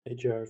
Hey, Jarv.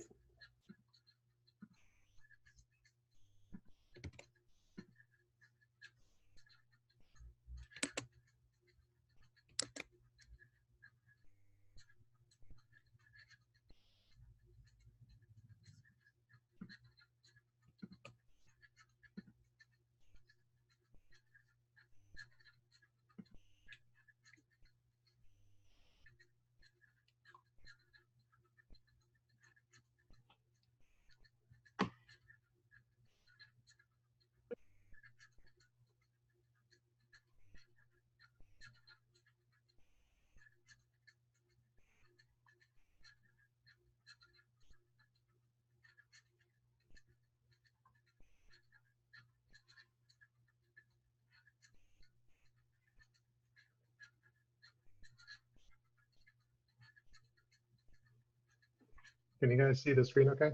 Can you guys see the screen okay?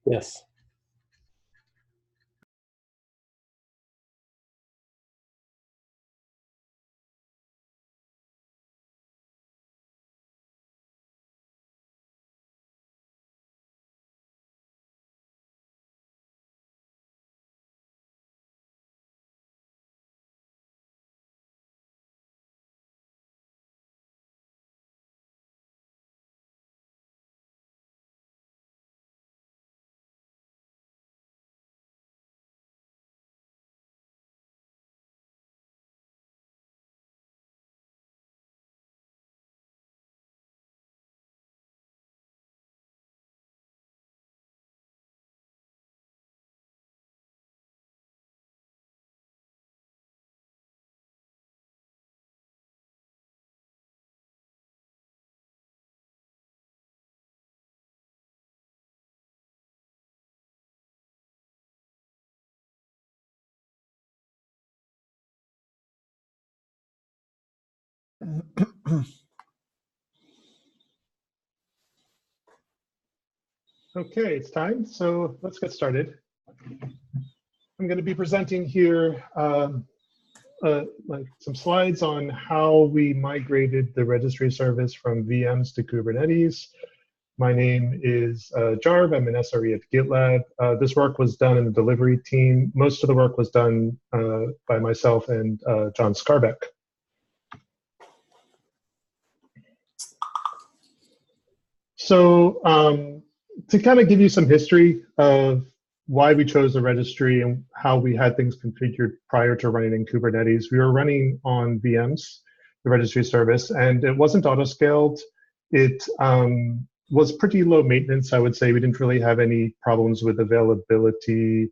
Yes. Okay, it's time, so let's get started. I'm going to be presenting here like some slides on how we migrated the registry service from VMs to Kubernetes. My name is Jarv. I'm an SRE at GitLab. This work was done in the delivery team. Most of the work was done by myself and John Scarbeck. So to kind of give you some history of why we chose the registry and how we had things configured prior to running in Kubernetes, we were running on VMs, the registry service, and it wasn't auto-scaled. It was pretty low maintenance, I would say. We didn't really have any problems with availability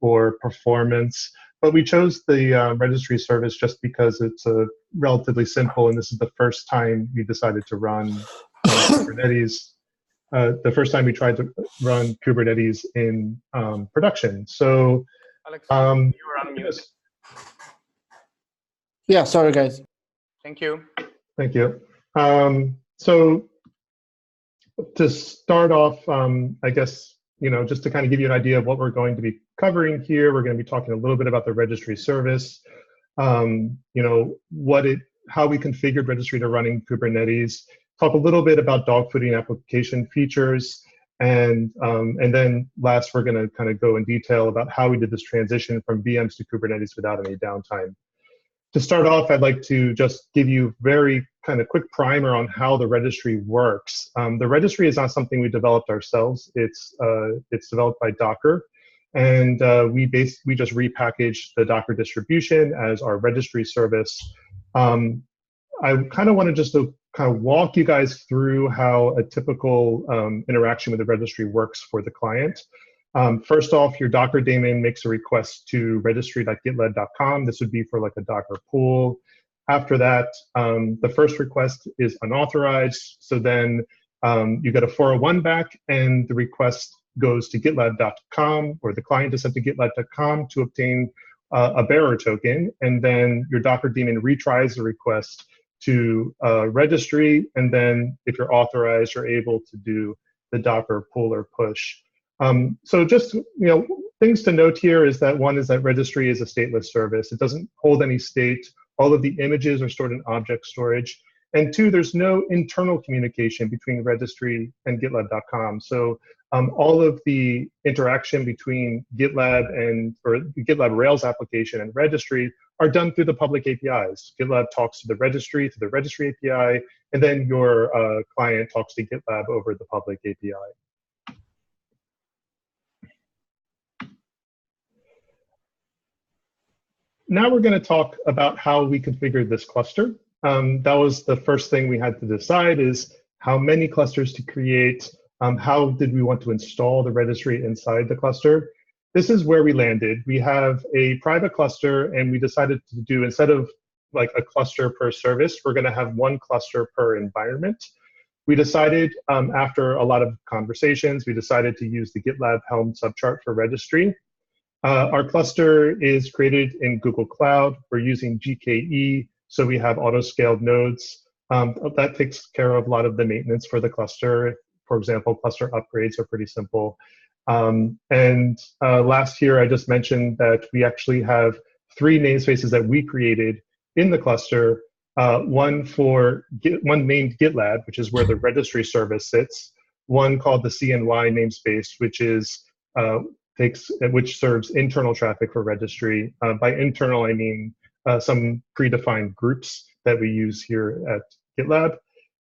or performance, but we chose the registry service just because it's relatively simple, and this is the first time we decided to run Kubernetes. The first time we tried to run Kubernetes in production. So, Alex, you were on mute. Yeah, sorry, guys. Thank you. Thank you. So to start off, I guess, just to kind of give you an idea of what we're going to be covering here, we're going to be talking a little bit about the registry service, how we configured registry to run in Kubernetes, talk a little bit about dogfooding application features, and then last, we're going to kind of go in detail about how we did this transition from VMs to Kubernetes without any downtime. To start off, I'd like to just give you very kind of quick primer on how the registry works. The registry is not something we developed ourselves. It's developed by Docker, and we just repackaged the Docker distribution as our registry service. I kind of wanted just to kind of walk you guys through how a typical interaction with the registry works for the client. First off, your Docker daemon makes a request to registry.gitlab.com. This would be for like a Docker pool. After that, the first request is unauthorized. So then you get a 401 back, and the request goes to gitlab.com, or the client is sent to gitlab.com to obtain a bearer token. And then your Docker daemon retries the request to registry. And then if you're authorized, you're able to do the Docker pull or push. So just things to note here is that one is that registry is a stateless service. It doesn't hold any state. All of the images are stored in object storage. And two, there's no internal communication between registry and GitLab.com. So all of the interaction between GitLab or GitLab Rails application and registry are done through the public APIs. GitLab talks to the registry API, and then your client talks to GitLab over the public API. Now we're going to talk about how we configured this cluster. That was the first thing we had to decide, is how many clusters to create, how did we want to install the registry inside the cluster. This is where we landed. We have a private cluster, and we decided to do, instead of like a cluster per service, we're going to have one cluster per environment. We decided, after a lot of conversations, we decided to use the GitLab Helm subchart for registry. Our cluster is created in Google Cloud. We're using GKE, so we have auto-scaled nodes. That takes care of a lot of the maintenance for the cluster. For example, cluster upgrades are pretty simple. Last year, I just mentioned that we actually have 3 namespaces that we created in the cluster. One named GitLab, which is where the registry service sits. One called the CNY namespace, which serves internal traffic for registry. By internal, I mean some predefined groups that we use here at GitLab.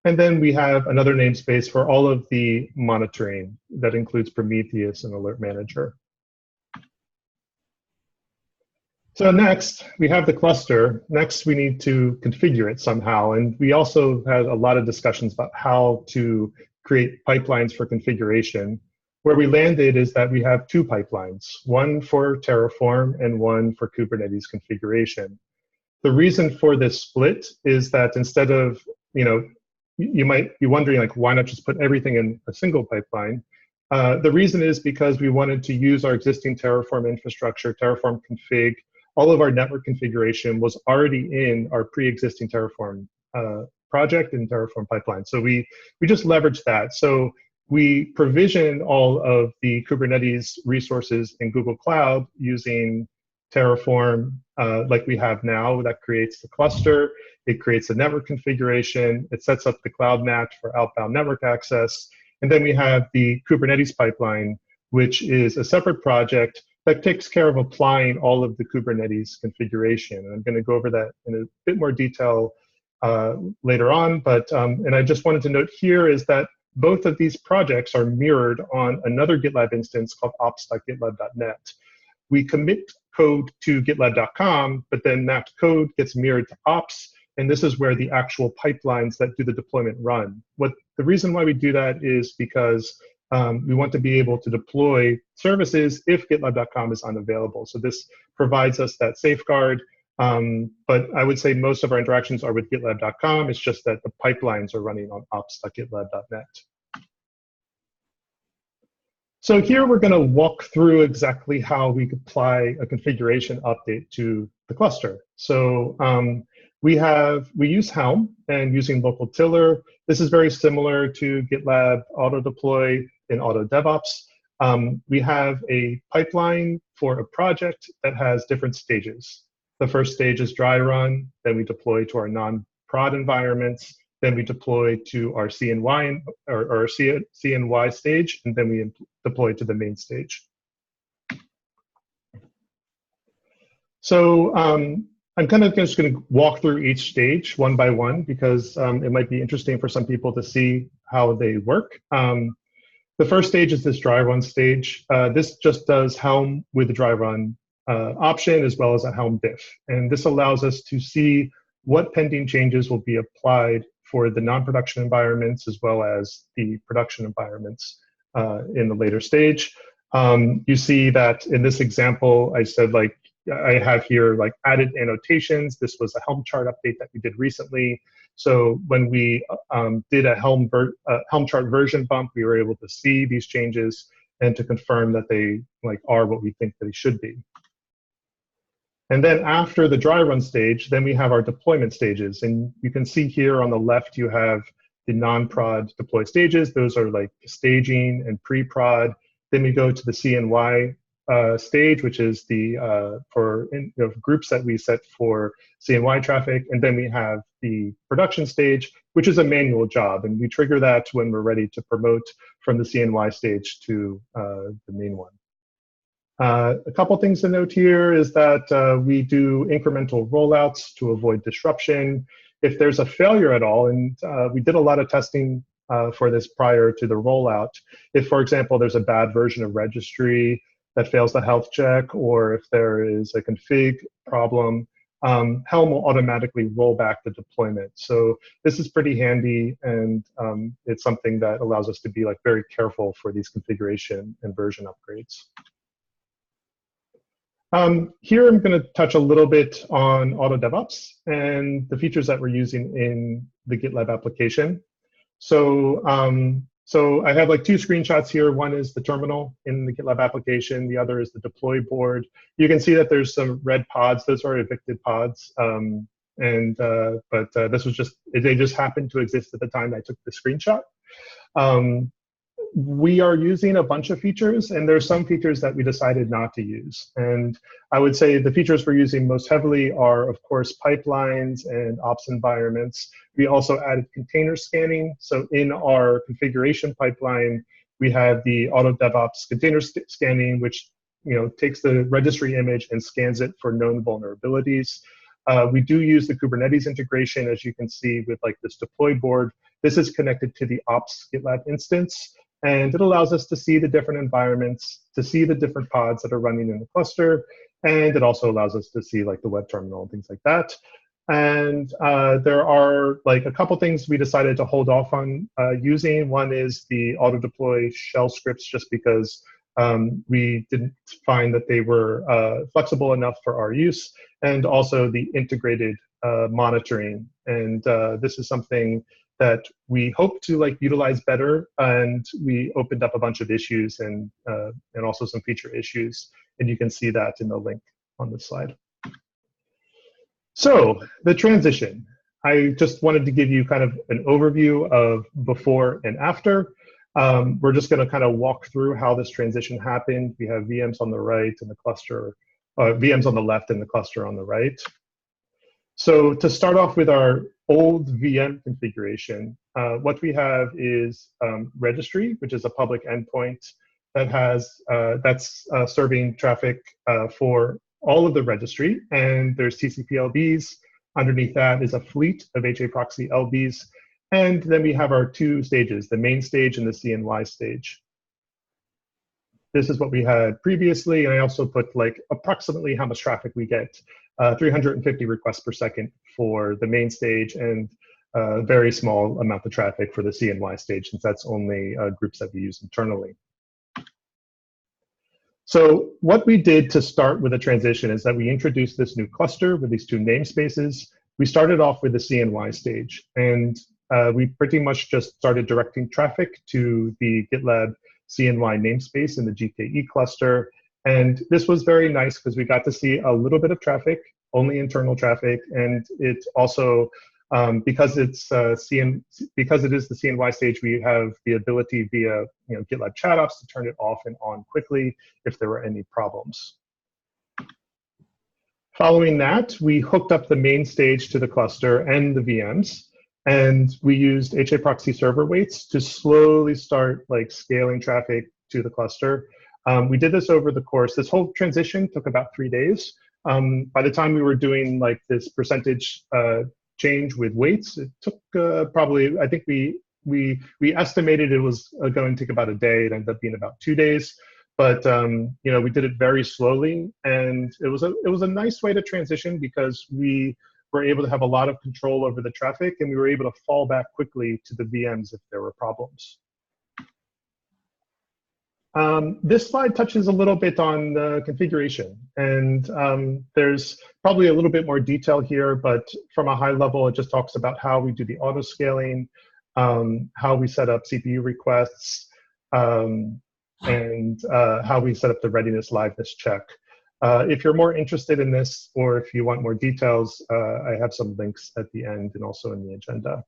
And then we have another namespace for all of the monitoring that includes Prometheus and Alert Manager. So next, we have the cluster. Next, we need to configure it somehow. And we also had a lot of discussions about how to create pipelines for configuration. Where we landed is that we have 2 pipelines, one for Terraform and one for Kubernetes configuration. The reason for this split is that instead of, you might be wondering, like, why not just put everything in a single pipeline? The reason is because we wanted to use our existing Terraform infrastructure, Terraform config. All of our network configuration was already in our pre-existing Terraform project and Terraform pipeline. So we just leveraged that. So we provision all of the Kubernetes resources in Google Cloud using Terraform like we have now. That creates the cluster. It creates the network configuration. It sets up the cloud NAT for outbound network access. And then we have the Kubernetes pipeline, which is a separate project that takes care of applying all of the Kubernetes configuration. And I'm going to go over that in a bit more detail later on. But and I just wanted to note here is that both of these projects are mirrored on another GitLab instance called ops.gitlab.net. We commit code to gitlab.com, but then that code gets mirrored to ops, and this is where the actual pipelines that do the deployment run. The reason why we do that is because we want to be able to deploy services if gitlab.com is unavailable. So this provides us that safeguard. But I would say most of our interactions are with gitlab.com. It's just that the pipelines are running on ops.gitlab.net. So here we're going to walk through exactly how we apply a configuration update to the cluster. So we use Helm and using local tiller. This is very similar to GitLab auto deploy and auto DevOps. We have a pipeline for a project that has different stages. The first stage is dry run, then we deploy to our non-prod environments, then we deploy to our CNY or CNY stage, and then we deploy to the main stage. So I'm kind of just going to walk through each stage one by one because it might be interesting for some people to see how they work. The first stage is this dry run stage. This just does Helm with the dry run option as well as a Helm diff. And this allows us to see what pending changes will be applied for the non-production environments as well as the production environments in the later stage. You see that in this example, I said like, I have here like added annotations. This was a Helm chart update that we did recently. So when we did a Helm chart version bump, we were able to see these changes and to confirm that they are what we think they should be. And then after the dry run stage, then we have our deployment stages. And you can see here on the left, you have the non-prod deploy stages. Those are like staging and pre-prod. Then we go to the CNY Stage, which is the for groups that we set for CNY traffic, and then we have the production stage, which is a manual job, and we trigger that when we're ready to promote from the CNY stage to the main one. A couple things to note here is that we do incremental rollouts to avoid disruption. If there's a failure at all, and we did a lot of testing for this prior to the rollout. If, for example, there's a bad version of registry that fails the health check, or if there is a config problem, Helm will automatically roll back the deployment. So this is pretty handy, and it's something that allows us to be like very careful for these configuration and version upgrades. Here I'm going to touch a little bit on Auto DevOps and the features that we're using in the GitLab application. So, so I have like two screenshots here. One is the terminal in the GitLab application. The other is the deploy board. You can see that there's some red pods. Those are evicted pods. But this was just, they just happened to exist at the time I took the screenshot. We are using a bunch of features, and there's some features that we decided not to use. And I would say the features we're using most heavily are, of course, pipelines and ops environments. We also added container scanning. So in our configuration pipeline, we have the Auto DevOps container scanning, which takes the registry image and scans it for known vulnerabilities. We do use the Kubernetes integration, as you can see with like this deploy board. This is connected to the ops GitLab instance. And it allows us to see the different environments, to see the different pods that are running in the cluster. And it also allows us to see like the web terminal and things like that. And there are like a couple things we decided to hold off on using. One is the auto deploy shell scripts, just because we didn't find that they were flexible enough for our use, and also the integrated monitoring. And this is something that we hope to like utilize better, and we opened up a bunch of issues and also some feature issues, and you can see that in the link on the slide. So the transition, I just wanted to give you kind of an overview of before and after. We're just going to kind of walk through how this transition happened. We have VMs on the right and the cluster, VMs on the left and the cluster on the right. So to start off with our old VM configuration, what we have is registry, which is a public endpoint that has that's serving traffic for all of the registry, and there's TCP LBs. Underneath that is a fleet of HA proxy LBs, and then we have our two stages, the main stage and the CNY stage. This is what we had previously, and I also put like approximately how much traffic we get. 350 requests per second for the main stage, and a very small amount of traffic for the CNY stage, since that's only groups that we use internally. So what we did to start with the transition is that we introduced this new cluster with these two namespaces. We started off with the CNY stage, and we pretty much just started directing traffic to the GitLab CNY namespace in the GKE cluster. And this was very nice because we got to see a little bit of traffic, only internal traffic, and it also, because it is the CNY stage, we have the ability via GitLab chat ops to turn it off and on quickly if there were any problems. Following that, we hooked up the main stage to the cluster and the VMs, and we used HA proxy server waits to slowly start like scaling traffic to the cluster. We did this over the course. This whole transition took about 3 days. By the time we were doing like this percentage change with weights, it took probably, I think we estimated it was going to take about a day. It ended up being about 2 days. But we did it very slowly, and it was a nice way to transition because we were able to have a lot of control over the traffic, and we were able to fall back quickly to the VMs if there were problems. This slide touches a little bit on the configuration, and there's probably a little bit more detail here, but from a high level, it just talks about how we do the auto scaling, how we set up CPU requests, and how we set up the readiness liveness check. If you're more interested in this, or if you want more details, I have some links at the end and also in the agenda.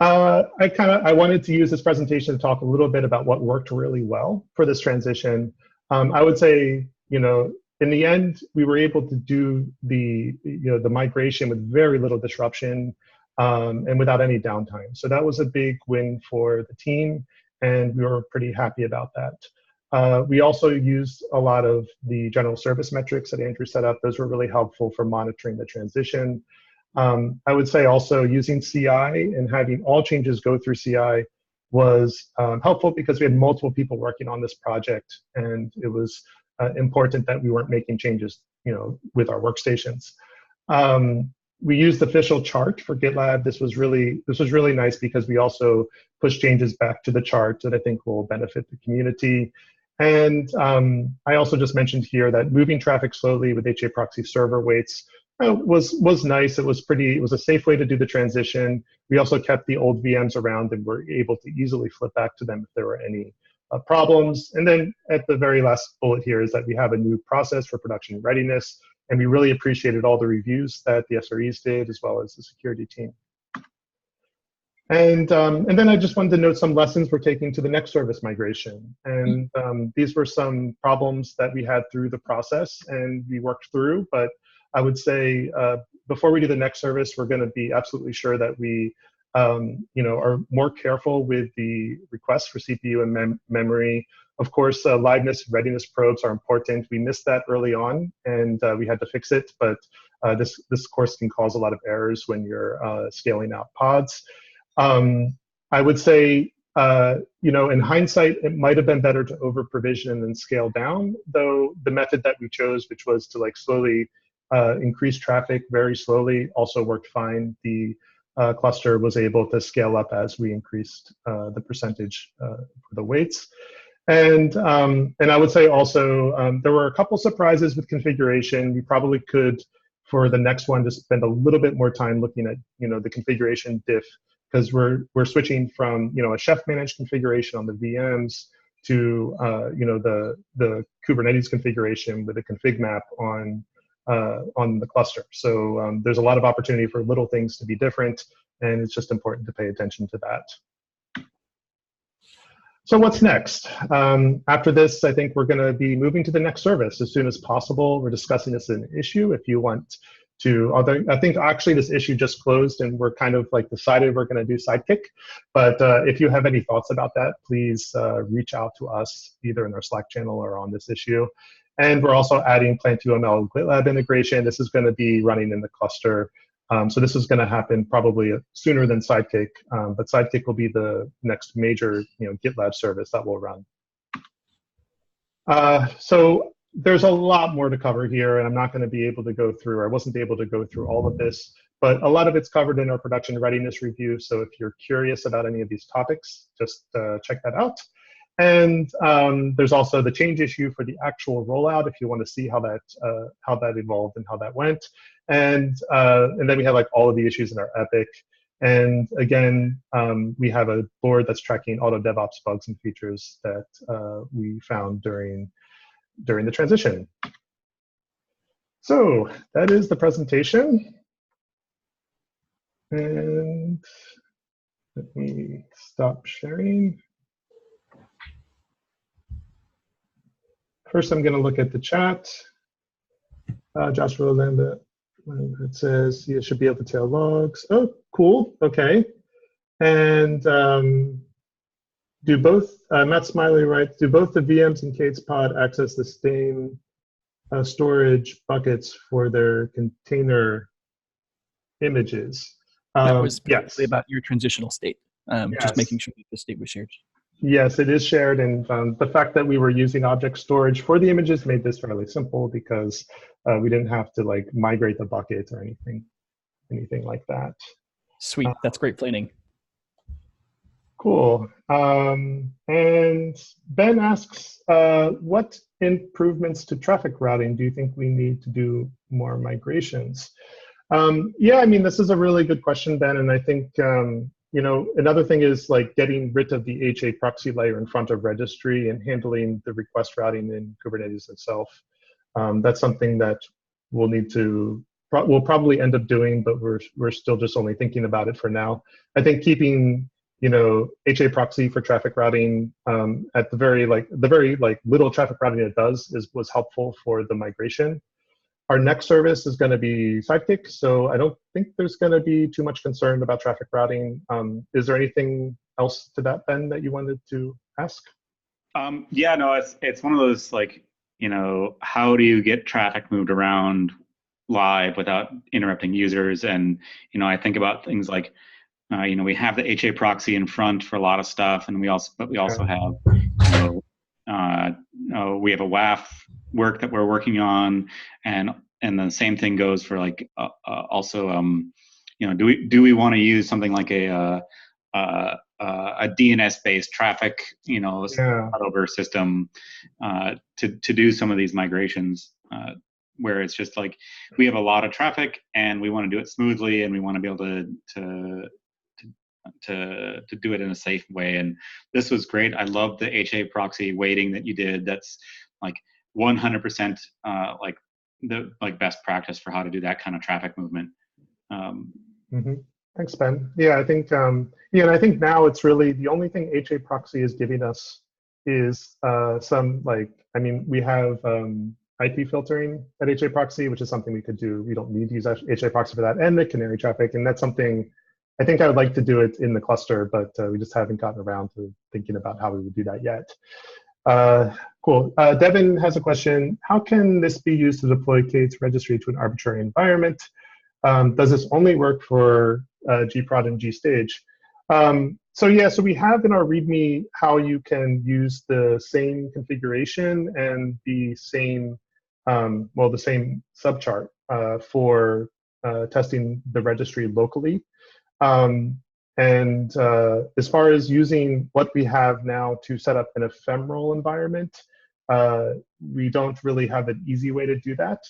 I wanted to use this presentation to talk a little bit about what worked really well for this transition. I would say, in the end, we were able to do the migration with very little disruption and without any downtime. So that was a big win for the team, and we were pretty happy about that. We also used a lot of the general service metrics that Andrew set up. Those were really helpful for monitoring the transition. I would say also using CI and having all changes go through CI was helpful because we had multiple people working on this project, and it was important that we weren't making changes, with our workstations. We used the official chart for GitLab. This was really nice because we also pushed changes back to the chart that I think will benefit the community. And I also just mentioned here that moving traffic slowly with HA proxy server waits was nice. It was a safe way to do the transition. We also kept the old VMs around and were able to easily flip back to them if there were any problems. And then at the very last bullet here is that we have a new process for production readiness, and we really appreciated all the reviews that the SREs did as well as the security team. And then I just wanted to note some lessons we're taking to the next service migration. And these were some problems that we had through the process and we worked through, but I would say before we do the next service, we're going to be absolutely sure that we are more careful with the requests for CPU and memory. Of course, liveness readiness probes are important. We missed that early on, and we had to fix it. But this course can cause a lot of errors when you're scaling out pods. I would say, in hindsight, it might have been better to over-provision and then scale down, though the method that we chose, which was to slowly increase traffic very slowly, also worked fine. The cluster was able to scale up as we increased the percentage for the weights. And I would say also, there were a couple surprises with configuration. We probably could, for the next one, just spend a little bit more time looking at the configuration diff, because we're switching from a chef managed configuration on the VMs to the Kubernetes configuration with a config map on the cluster. So there's a lot of opportunity for little things to be different, and it's just important to pay attention to that. So what's next? After this, I think we're going to be moving to the next service as soon as possible. We're discussing this as an issue. If you want to, I think actually this issue just closed and we're kind of decided we're going to do Sidekick. But if you have any thoughts about that, please reach out to us either in our Slack channel or on this issue. And we're also adding Plant2ML GitLab integration. This is going to be running in the cluster. So this is going to happen probably sooner than Sidekick, but Sidekick will be the next major GitLab service that will run. So there's a lot more to cover here, and I'm not going to be able to go through, or I wasn't able to go through all of this, but a lot of it's covered in our production readiness review. So if you're curious about any of these topics, just check that out. And there's also the change issue for the actual rollout if you want to see how that evolved and how that went. And then we have all of the issues in our epic. And again, we have a board that's tracking auto DevOps bugs and features that we found during the transition. So that is the presentation. And let me stop sharing. First, I'm going to look at the chat. Joshua Lambert, it says you should be able to tail logs. Oh, cool. Okay. And do both, Matt Smiley writes, do both the VMs and Kate's pod access the same storage buckets for their container images? That was yes. About your transitional state, yes. Just making sure that the state was shared. Yes, it is shared, and the fact that we were using object storage for the images made this fairly simple because we didn't have to migrate the bucket or anything like that. Sweet, that's great planning. Cool. And Ben asks, what improvements to traffic routing do you think we need to do more migrations? Yeah, I mean, this is a really good question, Ben, and I think another thing is getting rid of the HA proxy layer in front of registry and handling the request routing in Kubernetes itself. That's something that we'll need to we'll probably end up doing, but we're still just only thinking about it for now. I think keeping HA proxy for traffic routing at the very little traffic routing it does was helpful for the migration. Our next service is going to be Sidekick, so I don't think there's going to be too much concern about traffic routing. Is there anything else to that, Ben, that you wanted to ask? Yeah, no, it's one of those how do you get traffic moved around live without interrupting users? And I think about things like we have the HA proxy in front for a lot of stuff, and we also have we have a WAF work that we're working on, and the same thing goes for do we want to use something like a DNS based traffic cutover system to do some of these migrations where it's just like we have a lot of traffic and we want to do it smoothly and we want to be able to do it in a safe way. And this was great. I love the HA proxy weighting that you did. That's like 100% like best practice for how to do that kind of traffic movement. Thanks, Ben. Yeah, I think and I think now it's really the only thing HA proxy is giving us is we have IP filtering at HA proxy, which is something we could do. We don't need to use HA proxy for that, and the canary traffic, and that's something I think I would like to do it in the cluster, but we just haven't gotten around to thinking about how we would do that yet. Cool. Devin has a question. How can this be used to deploy K8's registry to an arbitrary environment? Does this only work for gprod and gstage? So we have in our README how you can use the same configuration and the same subchart for testing the registry locally. As far as using what we have now to set up an ephemeral environment, we don't really have an easy way to do that.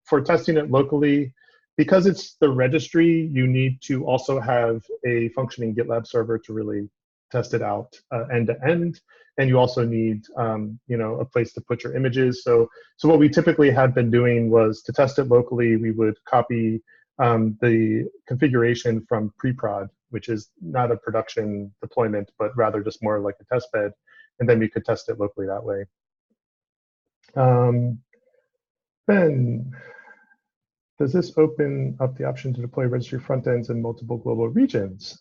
For testing it locally, because it's the registry, you need to also have a functioning GitLab server to really test it out end to end. And you also need a place to put your images. So what we typically had been doing was to test it locally, we would copy the configuration from pre-prod, which is not a production deployment, but rather just more like a test bed. And then we could test it locally that way. Ben, does this open up the option to deploy registry front ends in multiple global regions?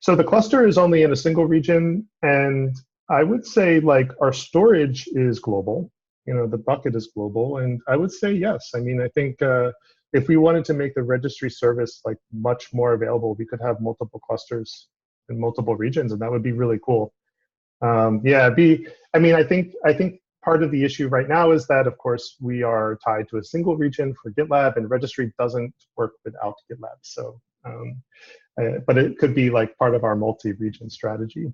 So the cluster is only in a single region, and I would say our storage is global. The bucket is global, and I would say yes. I mean, I think if we wanted to make the registry service much more available, we could have multiple clusters in multiple regions, and that would be really cool. I think part of the issue right now is that, of course, we are tied to a single region for GitLab, and registry doesn't work without GitLab. So, but it could be part of our multi-region strategy.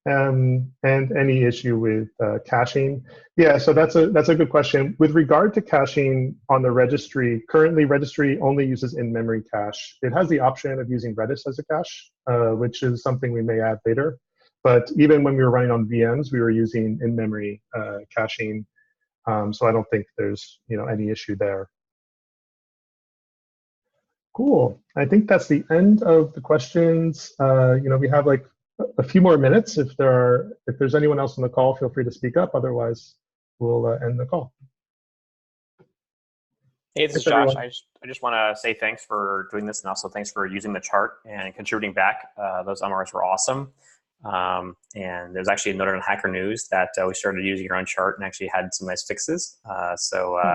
And any issue with caching? Yeah, so that's a good question. With regard to caching on the registry, currently registry only uses in-memory cache. It has the option of using Redis as a cache, which is something we may add later. But even when we were running on VMs, we were using in-memory caching. So I don't think there's any issue there. Cool. I think that's the end of the questions. We have a few more minutes. If there's anyone else on the call, feel free to speak up. Otherwise, we'll end the call. Hey, this is Josh. I just want to say thanks for doing this, and also thanks for using the chart and contributing back. Those MRs were awesome. And there's actually a note on Hacker News that we started using your own chart and actually had some nice fixes.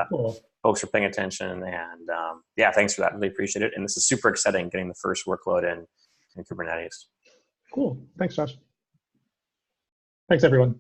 Cool. Folks are paying attention, and yeah, thanks for that. Really appreciate it. And this is super exciting, getting the first workload in Kubernetes. Cool. Thanks, Josh. Thanks, everyone.